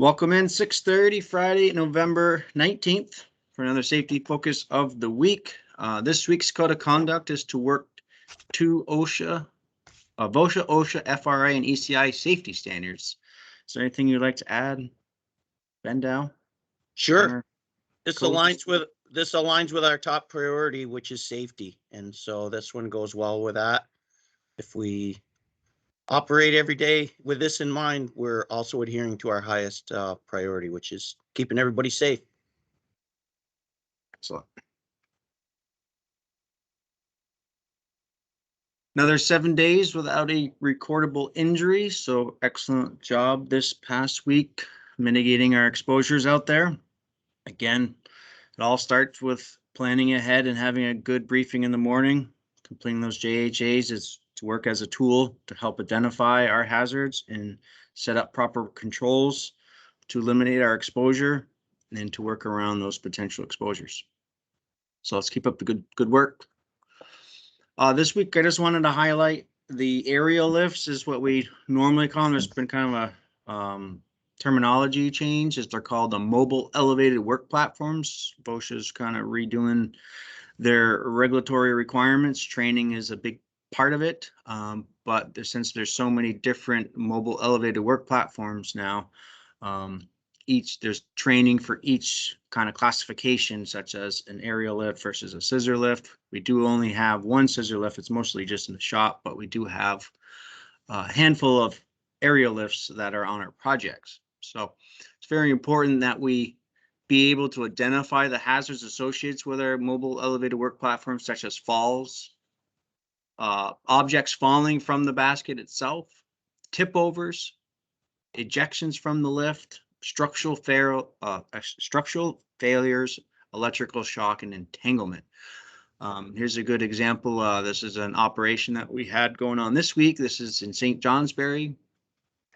Welcome in 6:30 Friday, November 19th for another safety focus of the week. This week's code of conduct is to work to VOSHA, OSHA, FRA, and ECI safety standards. Is there anything you'd like to add, Ben Dow? Sure. This aligns with our top priority, which is safety. And so this one goes well with that. If we operate every day with this in mind, we're also adhering to our highest priority, which is keeping everybody safe. Excellent. Another 7 days without a recordable injury. So excellent job this past week mitigating our exposures out there. Again, it all starts with planning ahead and having a good briefing in the morning. Completing those JHAs is to work as a tool to help identify our hazards and set up proper controls to eliminate our exposure and to work around those potential exposures. So let's keep up the good work. This week, I just wanted to highlight the aerial lifts is what we normally call them. There's been kind of a terminology change, as they're called the mobile elevated work platforms. VOSHA's kind of redoing their regulatory requirements. Training is a big part of it, but since there's so many different mobile elevated work platforms now, there's training for each kind of classification, such as an aerial lift versus a scissor lift. We do only have one scissor lift. It's mostly just in the shop, but we do have a handful of aerial lifts that are on our projects. So it's very important that we be able to identify the hazards associated with our mobile elevated work platforms, such as falls, objects falling from the basket itself, tip overs, ejections from the lift, structural failures, electrical shock, and entanglement. Here's a good example. This is an operation that we had going on this week. This is in St. Johnsbury.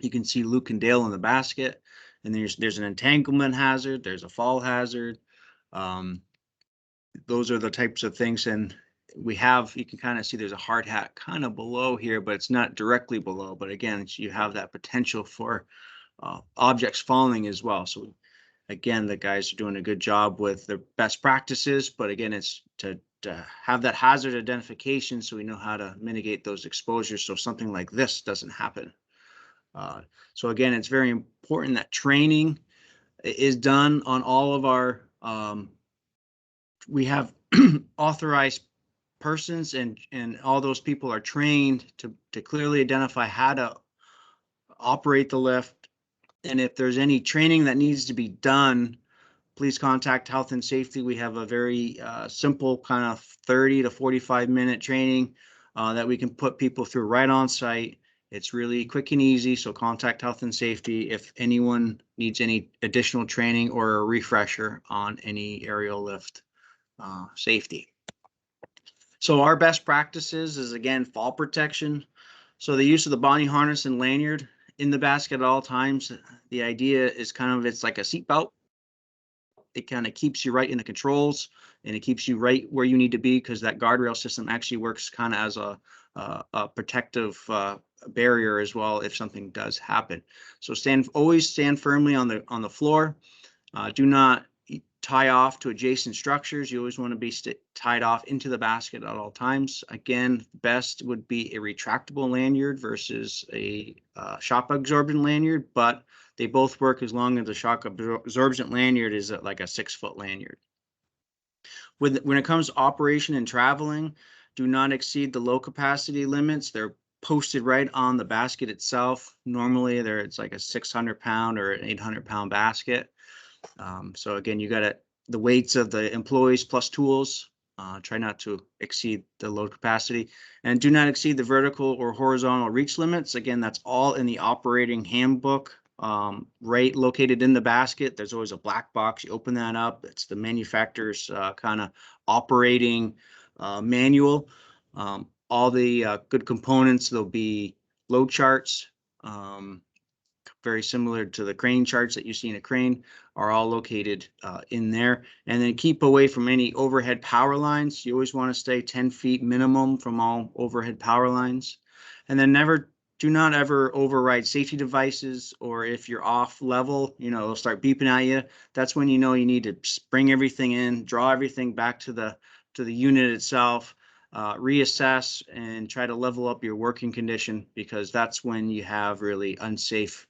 You can see Luke and Dale in the basket, and there's an entanglement hazard. There's a fall hazard. Those are the types of things. And you can kind of see there's a hard hat kind of below here, but it's not directly below. But again, you have that potential for objects falling as well. So again, the guys are doing a good job with their best practices, but again, it's to have that hazard identification so we know how to mitigate those exposures so something like this doesn't happen. So again, it's very important that training is done on all of our, we have authorized persons, and all those people are trained to clearly identify how to operate the lift. And if there's any training that needs to be done, please contact Health and Safety. We have a very simple kind of 30 to 45 minute training that we can put people through right on site. It's really quick and easy. So contact Health and Safety if anyone needs any additional training or a refresher on any aerial lift safety. So our best practices is, again, fall protection. So the use of the body harness and lanyard in the basket at all times. The idea is it's like a seat belt. It kind of keeps you right in the controls, and it keeps you right where you need to be, because that guardrail system actually works kind of as a protective barrier as well if something does happen. So always stand firmly on the floor. Do not tie off to adjacent structures. You always want to be tied off into the basket at all times. Again, best would be a retractable lanyard versus a shock absorbent lanyard, but they both work as long as the shock absorbent lanyard is like a 6-foot lanyard. When it comes to operation and traveling, do not exceed the low capacity limits. They're posted right on the basket itself. Normally it's like a 600-pound or an 800-pound basket. So again, you got the weights of the employees plus tools. Try not to exceed the load capacity, and do not exceed the vertical or horizontal reach limits. Again, that's all in the operating handbook, right located in the basket. There's always a black box. You open that up. It's the manufacturer's kind of operating manual. All the good components, there'll be load charts. Very similar to the crane charts that you see in a crane, are all located in there. And then keep away from any overhead power lines. You always want to stay 10 feet minimum from all overhead power lines. And then never do not ever override safety devices, or if you're off level, it'll start beeping at you. That's when you know you need to bring everything in, draw everything back to the unit itself, reassess and try to level up your working condition, because that's when you have really unsafe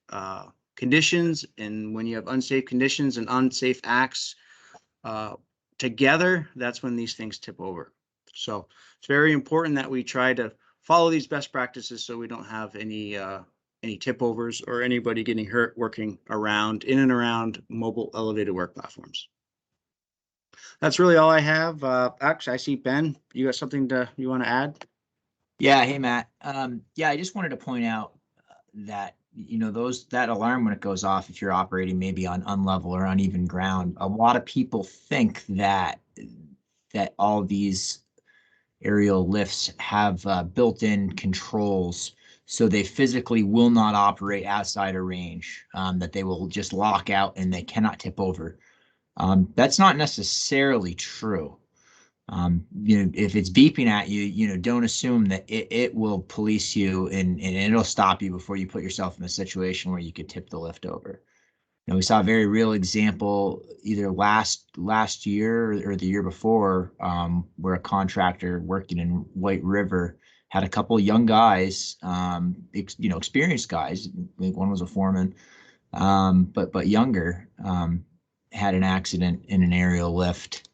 conditions. And when you have unsafe conditions and unsafe acts together, that's when these things tip over. So it's very important that we try to follow these best practices so we don't have any tip overs or anybody getting hurt working in and around mobile elevated work platforms. That's really all I have. Actually, I see Ben, you got something you want to add? Yeah. Hey, Matt. Yeah, I just wanted to point out that, that alarm, when it goes off, if you're operating maybe on unlevel or uneven ground, a lot of people think that all these aerial lifts have built-in controls, so they physically will not operate outside a range, that they will just lock out and they cannot tip over. That's not necessarily true. If it's beeping at you, don't assume that it will police you and it'll stop you before you put yourself in a situation where you could tip the lift over. We saw a very real example either last year or the year before, where a contractor working in White River had a couple of young guys, experienced guys. I think one was a foreman, but younger, had an accident in an aerial lift,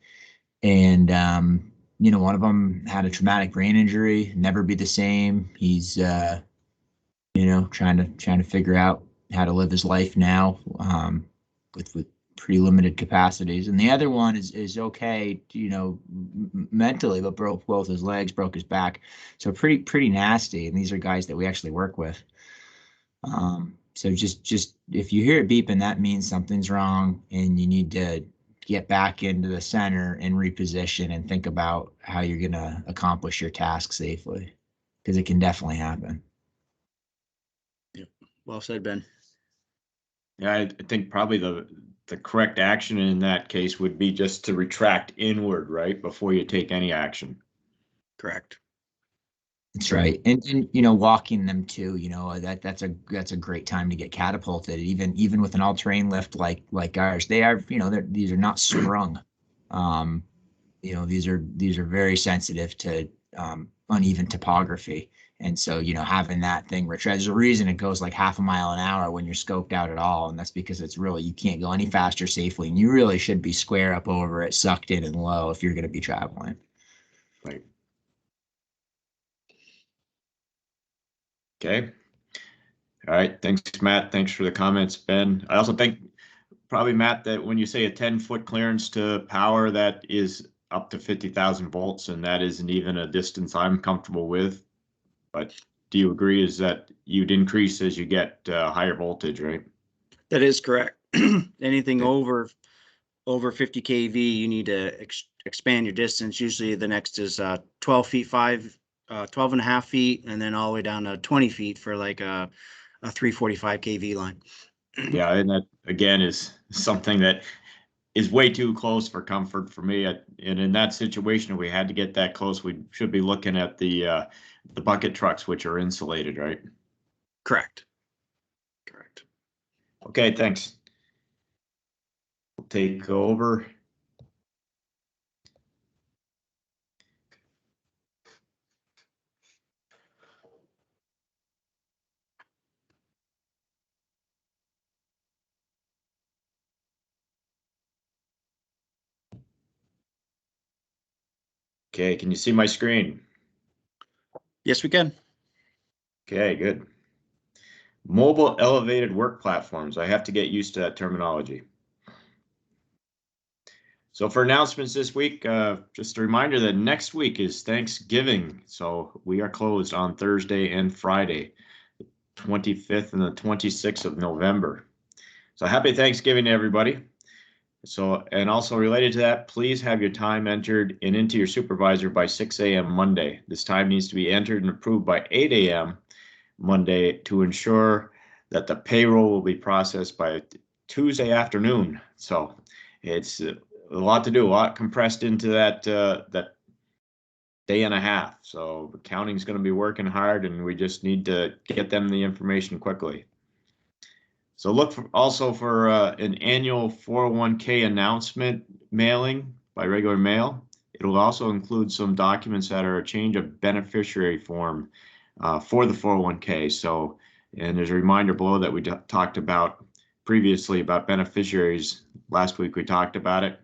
and one of them had a traumatic brain injury. Never be the same. He's trying to figure out how to live his life now, with pretty limited capacities. And the other one is okay, mentally, but broke both his legs, broke his back. So pretty nasty. And these are guys that we actually work with. So just if you hear it beeping, that means something's wrong and you need to get back into the center and reposition and think about how you're going to accomplish your task safely, because it can definitely happen. Yep. Well said, Ben. Yeah, I think probably the correct action in that case would be just to retract inward, right, before you take any action. Correct. That's right. And walking them too, that's a great time to get catapulted. Even with an all-terrain lift like ours, they are, these are not sprung. These are very sensitive to uneven topography. And so, having that thing, there's a reason it goes like 0.5 mile an hour when you're scoped out at all. And that's because you can't go any faster safely. And you really should be square up over it, sucked in and low if you're going to be traveling. Right. Okay. All right. Thanks, Matt. Thanks for the comments, Ben. I also think probably, Matt, that when you say a 10-foot clearance to power, that is up to 50,000 volts, and that isn't even a distance I'm comfortable with. But do you agree is that you'd increase as you get higher voltage, right? That is correct. Anything over 50 kV, you need to expand your distance. Usually the next is 12 feet 12 and a half feet, and then all the way down to 20 feet for like a 345 kV line. Yeah, and that again is something that is way too close for comfort for me. And in that situation, if we had to get that close, we should be looking at the bucket trucks, which are insulated, right? Correct. Okay, thanks. We'll take over. Okay, can you see my screen? Yes, we can. Okay, good. Mobile elevated work platforms. I have to get used to that terminology. So for announcements this week, just a reminder that next week is Thanksgiving. So we are closed on Thursday and Friday, the 25th and the 26th of November. So happy Thanksgiving to everybody. So, and also related to that, please have your time entered and into your supervisor by 6 a.m. Monday. This time needs to be entered and approved by 8 a.m. Monday to ensure that the payroll will be processed by Tuesday afternoon. So it's a lot to do, a lot compressed into that day and a half. So accounting's going to be working hard, and we just need to get them the information quickly. So look also for an annual 401k announcement mailing by regular mail. It'll also include some documents that are a change of beneficiary form for the 401k. So, and there's a reminder below that we talked about previously about beneficiaries. Last week we talked about it.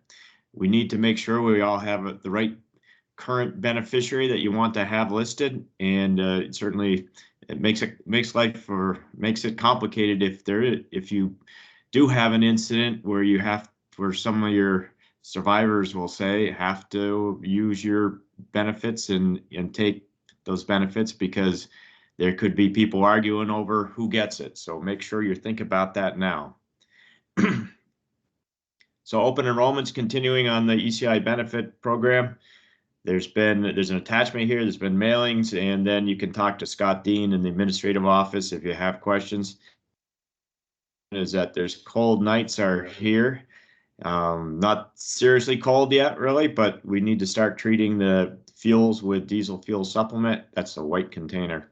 We need to make sure we all have the right current beneficiary that you want to have listed, and certainly it makes it complicated if you do have an incident where some of your survivors will say have to use your benefits and take those benefits, because there could be people arguing over who gets it. So make sure you think about that now. So open enrollment's continuing on the ECI benefit program. There's an attachment here. There's been mailings, and then you can talk to Scott Dean in the administrative office if you have questions. Is that there's cold nights are here. Not seriously cold yet, really, but we need to start treating the fuels with diesel fuel supplement. That's the white container.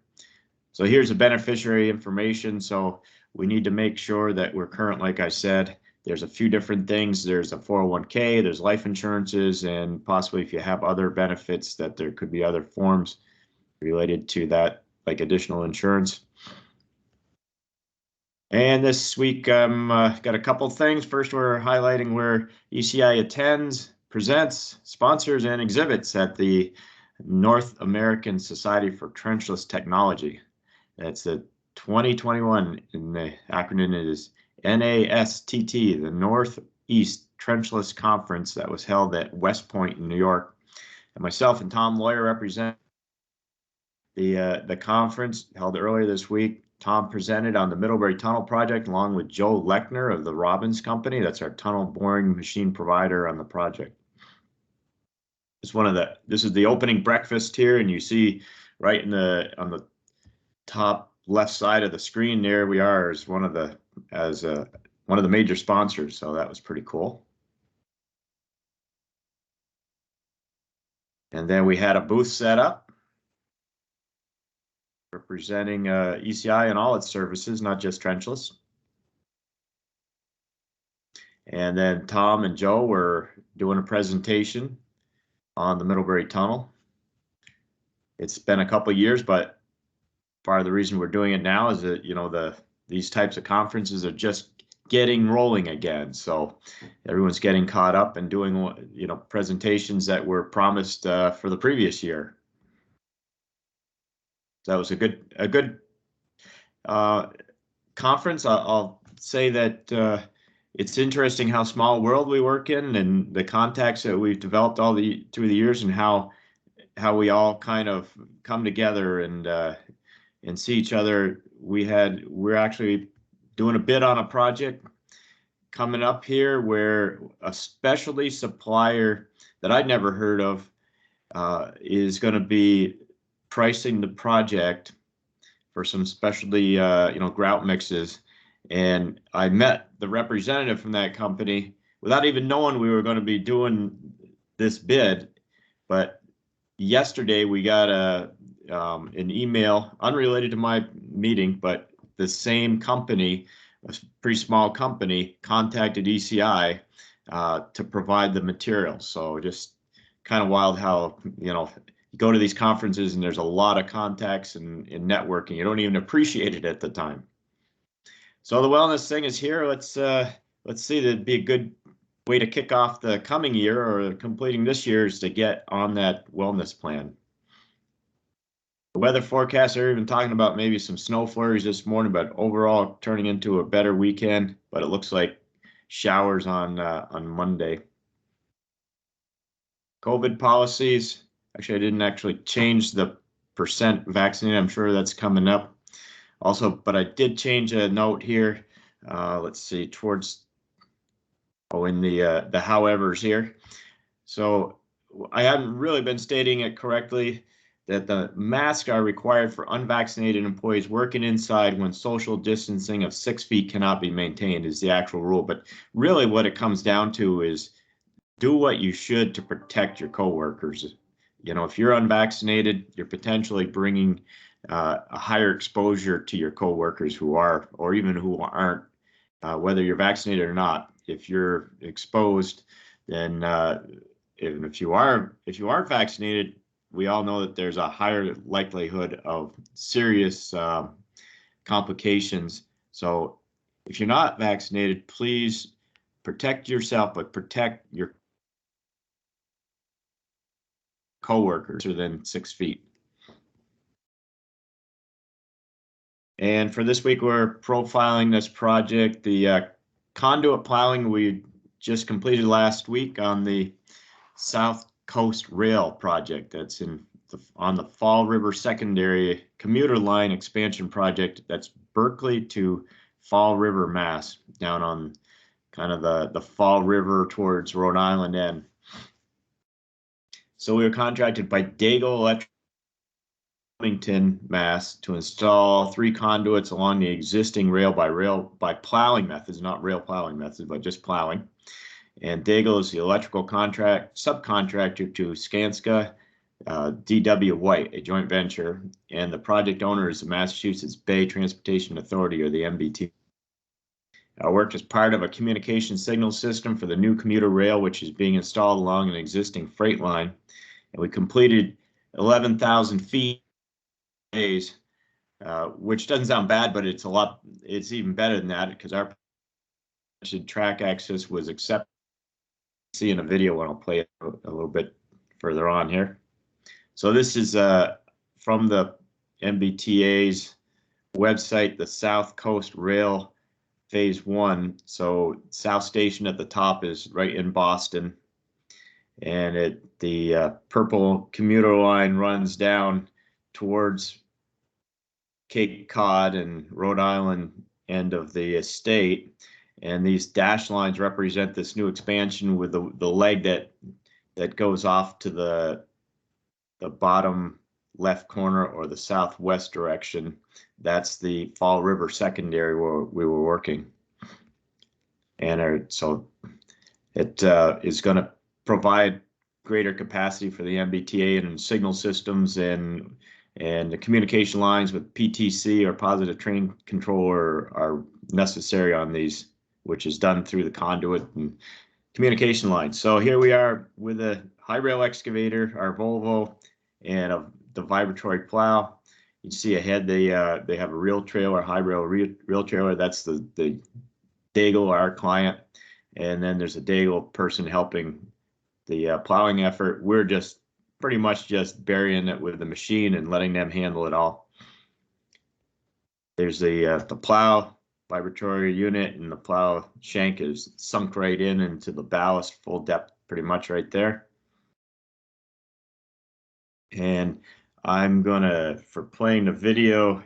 So here's the beneficiary information. So we need to make sure that we're current, like I said. There's a few different things. There's a 401k, there's life insurances, and possibly if you have other benefits, that there could be other forms related to that, like additional insurance. And this week, got a couple things. First, we're highlighting where ECI attends, presents, sponsors, and exhibits at the North American Society for Trenchless Technology. That's the 2021, and the acronym is NASTT, the Northeast Trenchless Conference that was held at West Point in New York. And myself and Tom Lawyer represent the conference held earlier this week. Tom presented on the Middlebury Tunnel project along with Joe Lechner of the Robbins Company. That's our tunnel boring machine provider on the project. This is the opening breakfast here, and you see right on the top left side of the screen there, we are as one of the major sponsors. So that was pretty cool. And then we had a booth set up representing ECI and all its services, not just trenchless. And then Tom and Joe were doing a presentation on the Middlebury Tunnel. It's been a couple of years, but part of the reason we're doing it now is that, these types of conferences are just getting rolling again. So everyone's getting caught up and doing, presentations that were promised for the previous year. So that was a good conference. I'll say that it's interesting how small a world we work in, and the contacts that we've developed through the years, and how we all kind of come together and see each other. We're actually doing a bid on a project coming up here where a specialty supplier that I'd never heard of is going to be pricing the project for some specialty grout mixes. And I met the representative from that company without even knowing we were going to be doing this bid. But yesterday we got an email unrelated to my meeting, but the same company, a pretty small company, contacted ECI to provide the materials. So just kind of wild how, you go to these conferences and there's a lot of contacts and networking. You don't even appreciate it at the time. So the wellness thing is here. Let's see, that'd be a good way to kick off the coming year, or completing this year, is to get on that wellness plan. The weather forecasts are even talking about maybe some snow flurries this morning, but overall turning into a better weekend. But it looks like showers on Monday. COVID policies. Actually, I didn't actually change the percent vaccinated. I'm sure that's coming up. Also, but I did change a note here. Let's see, in the howevers here. So I haven't really been stating it correctly, that the masks are required for unvaccinated employees working inside when social distancing of 6 feet cannot be maintained, is the actual rule. But really what it comes down to is do what you should to protect your coworkers. you know, if you're unvaccinated, you're potentially bringing a higher exposure to your coworkers who are, or even who aren't, whether you're vaccinated or not. If you're exposed, then if you aren't vaccinated, we all know that there's a higher likelihood of serious complications. So if you're not vaccinated, please protect yourself, but protect your coworkers within 6 feet. And for this week, we're profiling this project. The conduit plowing we just completed last week on the South Coast Rail project that's on the Fall River Secondary Commuter Line Expansion Project. That's Berkeley to Fall River, Mass, down on kind of the Fall River towards Rhode Island end. So we were contracted by Daigle Electric, Wilmington, Mass, to install 3 conduits along the existing rail by plowing methods, not rail plowing methods, but just plowing. And Daigle is the electrical subcontractor to Skanska D.W. White, a joint venture, and the project owner is the Massachusetts Bay Transportation Authority, or the MBT. Our work is part of a communication signal system for the new commuter rail, which is being installed along an existing freight line. And we completed 11,000 feet days, which doesn't sound bad, but it's even better than that, because our track access was accepted. See in a video when I'll play it a little bit further on here. So this is from the MBTA's website, the South Coast Rail Phase 1. So South Station at the top is right in Boston, and the purple commuter line runs down towards Cape Cod and Rhode Island end of the estate. And these dash lines represent this new expansion with the leg that goes off to the bottom left corner, or the southwest direction. That's the Fall River Secondary where we were working. And so it is going to provide greater capacity for the MBTA and signal systems, and the communication lines with PTC, or positive train controller, are necessary on these, which is done through the conduit and communication lines. So here we are with a high rail excavator, our Volvo, and the vibratory plow. You see ahead they have a rail trailer, high rail rail trailer. That's the Daigle, our client, and then there's a Daigle person helping the plowing effort. We're just pretty much just burying it with the machine and letting them handle it all. There's the plow vibratory unit, and the plow shank is sunk right into the ballast, full depth pretty much right there. And I'm gonna, for playing the video,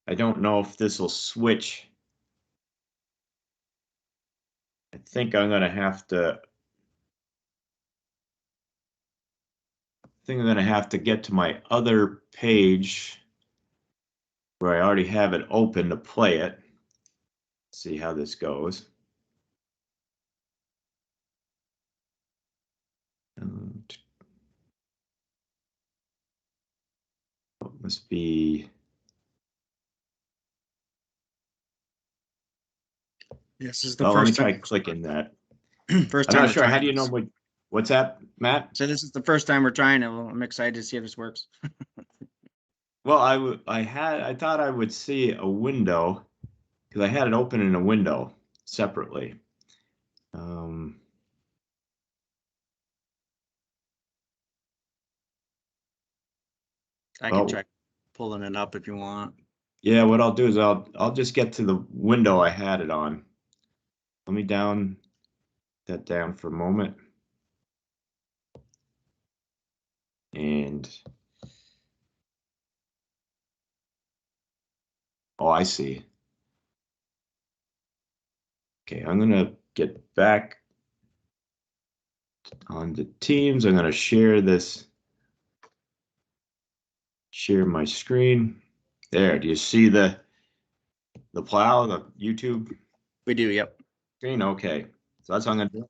I don't know if this will switch. I think I'm gonna have to get to my other page where I already have it open to play it. See how this goes. Must be. This is the Oh, let me first try time. clicking that. First I'm time. not sure. How do you know what's that, Matt? So this is the first time we're trying it. Well, I'm excited to see if this works. Well, I thought I would see a window, because I had it open in a window separately. I can try pulling it up if you want. Yeah, what I'll do is I'll just get to the window I had it on. Let me down that down for a moment. And oh, I see. Okay, I'm gonna get back on the Teams. I'm gonna share my screen. There, do you see the plow, the YouTube? We do, yep. Screen, okay. So that's what I'm gonna do.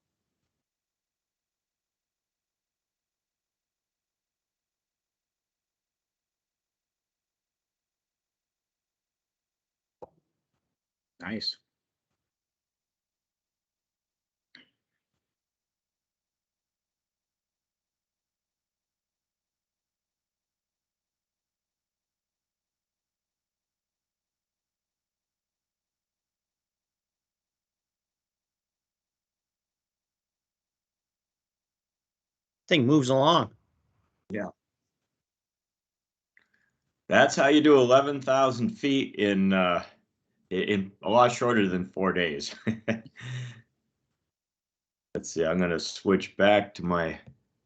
Nice. Thing moves along. That's how you do 11,000 feet in a lot shorter than 4 days. Let's see, I'm gonna switch back to my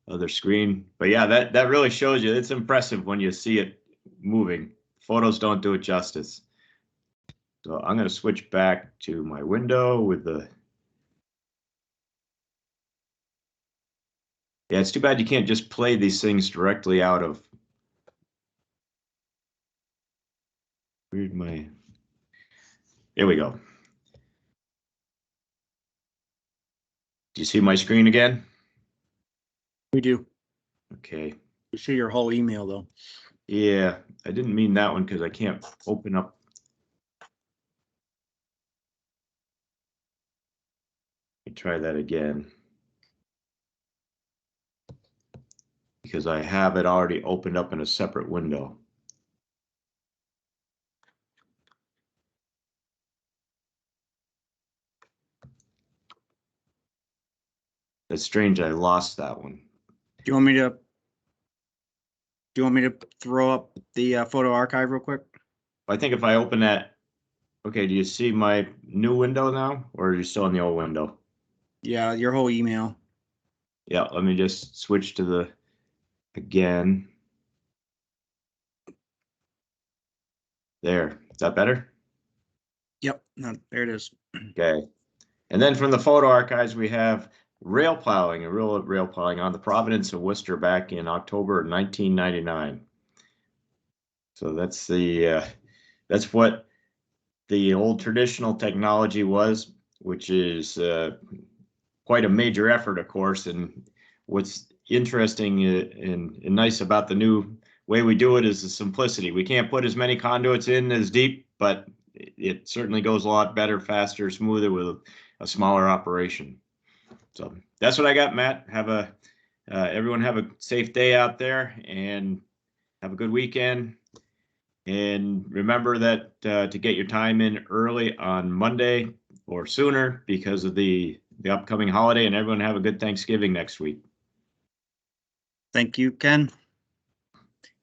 other screen. But yeah, that really shows you, it's impressive when you see it moving. Photos don't do it justice. So I'm gonna switch back to my window with the. Yeah, it's too bad you can't just play these things directly out of. Where'd my. There we go. Do you see my screen again? We do. Okay. We see your whole email though. Yeah, I didn't mean that one because I can't open up. Let me try that again. Because I have it already opened up in a separate window. That's strange, I lost that one. Do you want me to throw up the photo archive real quick? I think if I open that, okay, do you see my new window now, or are you still in the old window? Yeah, your whole email. Yeah, let me just switch to the, again. There, is that better? Yep, no, there it is. Okay. And then from the photo archives, we have rail plowing, rail plowing on the Providence of Worcester back in October 1999. So that's the that's what the old traditional technology was, which is quite a major effort, of course. And what's interesting and nice about the new way we do it is the simplicity. We can't put as many conduits in as deep, but it certainly goes a lot better, faster, smoother with a smaller operation. So that's what I got, Matt. Have a everyone have a safe day out there and have a good weekend. And remember that to get your time in early on Monday or sooner because of the upcoming holiday, and everyone have a good Thanksgiving next week. Thank you, Ken.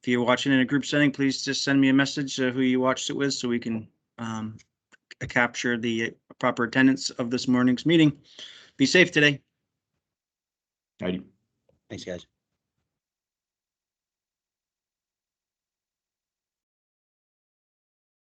If you're watching in a group setting, please just send me a message who you watched it with so we can capture the proper attendance of this morning's meeting. Be safe today. Alrighty. Thanks, guys.